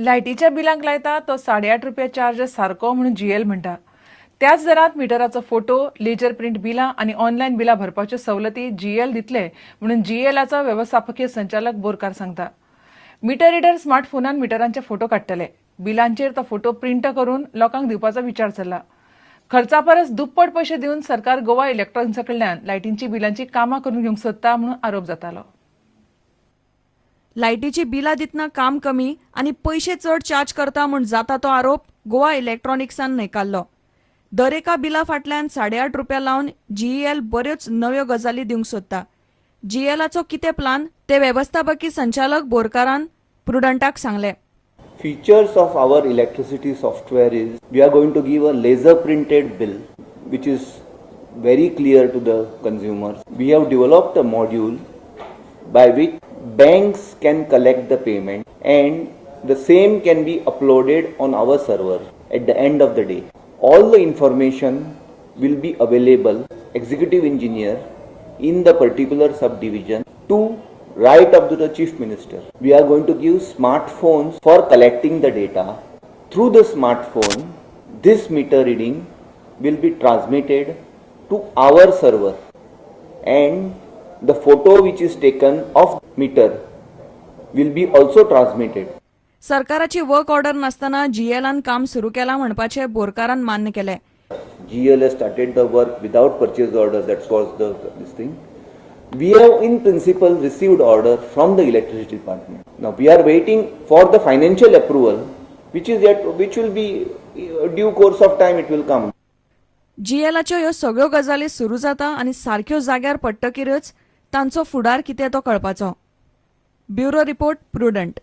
लायटीच्या बिलांक लायता तो ₹8.5 चार्ज सारको म्हणून जीएल म्हणटा. त्याच दरात मिटराचो फोटो, लेजर प्रिंट बिलां आणि ऑनलायन बिलां भरपाच्यो सवलती जीएल दितले म्हणून जीएलाचो वेवस्थापकीय संचालक बोरकार सांगता. मिटर रिडर स्मार्टफोनान मिटरांचे फोटो काडटले. बिलांचेर तो फोटो प्रिंट करून लोकांक दिवपाचो विचार चल्ला. खर्चा परस दुप्पट पयशे दिवन सरकार गोवा इलेक्ट्रॉनिक्सा कडल्यान लायटींची बिलांची कामां करून घेवंक सोदता म्हणून आरोप जातालो. लायटीची बिलां दितना काम कमी आणि पैसे चड चार्ज करता म्हूण जाता तो आरोप गोवा इलेक्ट्रॉनिक्सान न्हयकारलो. दर एका बिला फाटल्यान ₹8.5 लावन जीईएल बऱ्योच नव्यो गजाली दिवंक सोदता. जीईएलाचो कितें प्लान ते वेवस्थापकीय संचालक बोरकारान प्रुडंटाक सांगले. Features of our electricity software is we are going to give a laser printed bill which is very clear to the consumers. We have developed a module by which banks can collect the payment and the same can be uploaded on our server at the end of the day. All the information will be available executive engineer in the particular subdivision to right up to the chief minister. We are going to give smartphones for collecting the data. Through the smartphone, this meter reading will be transmitted to our server and the photo which is taken of meter will be also transmitted. सरकाराची work order नासतना जीएलान काम सुरू केला म्हणपाचे बोरकारान मान्य केले. GL has started the work without purchase order. That was this thing. We have in principle received order from the electricity department. Now we are waiting for the financial approval which will be due course of time it will come. जीएलाच्यो ह्यो सगळ्यो गजाली सुरू जाता आनी सारक्यो जाग्यार पडटकीरच तांचो फुडार कितें तो कळपाचो. Bureau report prudent.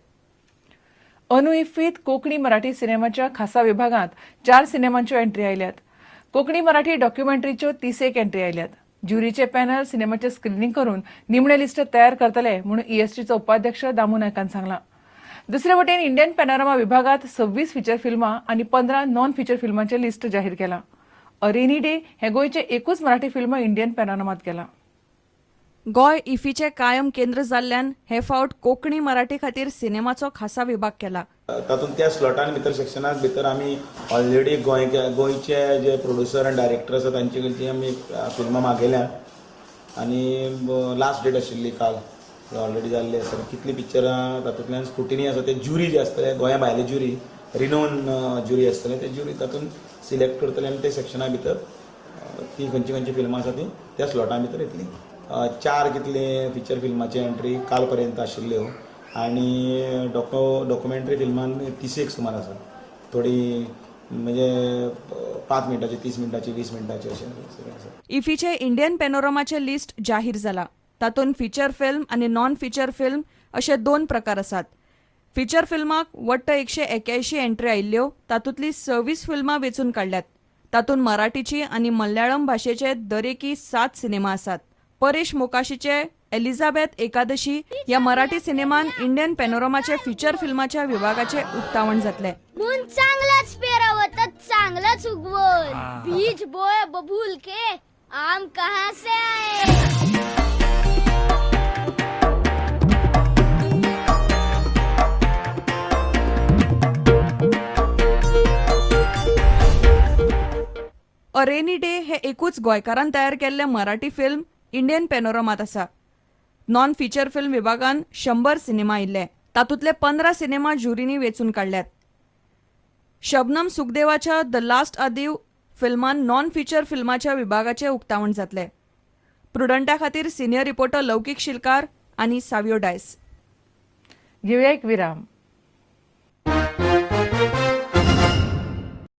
अंदू इफ्फीत कोंकणी मराठी सिनेमाच्या खासा विभागात 4 सिनेमांच्यो एंट्री आयल्यात. कोंकणी मराठी डॉक्युमेंटरीच्यो 31 एंट्री आयल्यात. ज्युरीचे पॅनल सिनेमाचे स्क्रिनींग करून निमणे लिस्ट तयार करतले म्हणून ईएसटीचो उपाध्यक्ष दामू नायकान सांगला. दुसरे वटेन इंडियन पॅनोरमा विभागात 26 फीचर फिल्मां आणि 15 नॉन फीचर फिल्मांचे लिस्ट जाहीर केला. अ रेनी डे हे गोंयचे एकूच मराठी फिल्म इंडियन पॅनोरमात गेला. गोंय इफीचे कायम केंद्र जाल्ल्यान हे फावट कोंकणी मराठी खातीर सिनेमाचो खासा विभाग केला. तातूंत त्या स्लॉटान भितर सेक्शनाक भितर आमी ऑलरेडी गोंयचे जे प्रोड्युसर आनी डायरेक्टर आसा तांचे कडची आमी फिल्मां मागयल्यात आनी लास्ट डेट आशिल्ली काल ऑलरेडी जाल्ली आसा. कितली पिक्चरां तातूंतल्यान स्क्रुटिनी आसा ते ज्युरी जे आसतले गोंया भायले ज्युरी रिनोन ज्युरी आसतले ते ज्युरी तातूंत सिलेक्ट करतले आनी ते सेक्शना भितर ती खंयची फिल्मां आसा ती त्या स्लॉटां भितर येतली. 4 कितले फिचर फिल्माची एंट्री काल पर्यंत आशिल्ल्यो आनी डॉक्युमेंटरी फिल्मान 31 सुमार आसा. थोडी म्हणजे 5 मिनटाची 30 मिनटाची 20 मिनटाची अशें आसा. इफीचे इंडियन पॅनोरमाचे लिस्ट जाहीर जाला. तातूंत फीचर फिल्म आनी नॉन फीचर फिल्म अशे 2 प्रकार आसात. फीचर फिल्माक वट्ट 181 एंट्री आयिल्ल्यो. तातूंतली 26 फिल्मां वेंचून काडल्यात. तातूंत मराठीची आनी मल्याळम भाशेचे दरेकी 7 सिनेमा आसात. परेश मोकाशीचे एलिझाबेथ एकादशी या मराठी सिनेमान इंडियन पॅनोरमाचे फीचर फिल्माच्या विभागाचे उक्तावण जातले. चांगलाच पेरावत चांगलाच उगवत बीज बोय बबूल के आम कहां से आए. अ रेनी डे हे एकूच गोंयकारान तयार केल्ले मराठी फिल्म इंडियन पॅनोरमात आसा. नॉन फीचर फिल्म विभागान 100 सिनेमा आयिल्ले. तातूंतले 15 सिनेमा ज्युरीनी वेंचून काडल्यात. शबनम सुखदेवाच्या द लास्ट आदिव फिल्मान नॉन फीचर फिल्माच्या विभागाचे उक्तावण जातले. प्रुडंटा खातीर सिनियर रिपोर्टर लौकीक शिलकार आनी सावियो डायस. घेऊया एक विराम.